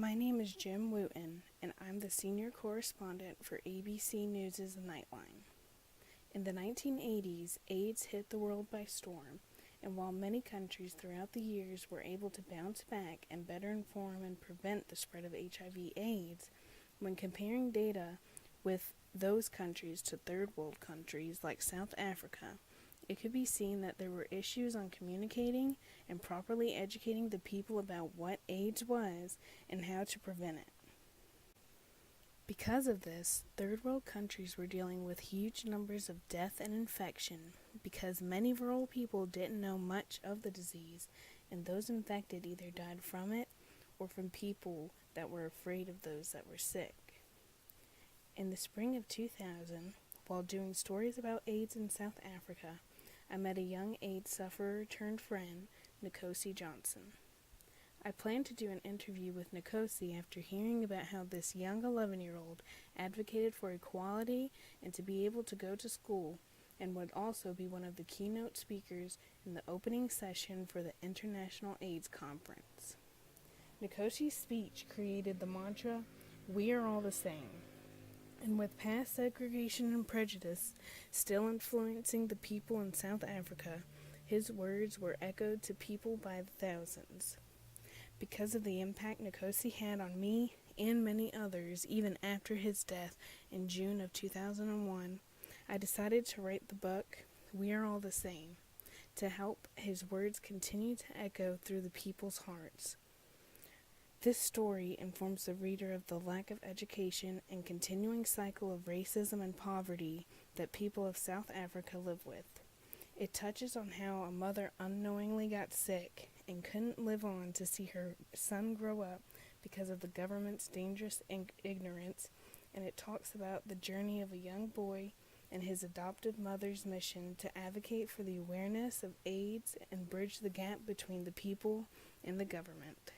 My name is Jim Wooten, and I'm the senior correspondent for ABC News' Nightline. In the 1980s, AIDS hit the world by storm, and while many countries throughout the years were able to bounce back and better inform and prevent the spread of HIV/AIDS, when comparing data with those countries to third world countries like South Africa, it could be seen that there were issues on communicating and properly educating the people about what AIDS was and how to prevent it. Because of this, third world countries were dealing with huge numbers of death and infection because many rural people didn't know much of the disease, and those infected either died from it or from people that were afraid of those that were sick. In the spring of 2000, while doing stories about AIDS in South Africa, I met a young AIDS sufferer turned friend, Nkosi Johnson. I planned to do an interview with Nkosi after hearing about how this young 11-year-old advocated for equality and to be able to go to school, and would also be one of the keynote speakers in the opening session for the International AIDS Conference. Nkosi's speech created the mantra, "We are all the same." And with past segregation and prejudice still influencing the people in South Africa, his words were echoed to people by the thousands. Because of the impact Nkosi had on me and many others, even after his death in June of 2001, I decided to write the book, We Are All the Same, to help his words continue to echo through the people's hearts. This story informs the reader of the lack of education and continuing cycle of racism and poverty that people of South Africa live with. It touches on how a mother unknowingly got sick and couldn't live on to see her son grow up because of the government's dangerous ignorance, and it talks about the journey of a young boy and his adopted mother's mission to advocate for the awareness of AIDS and bridge the gap between the people and the government.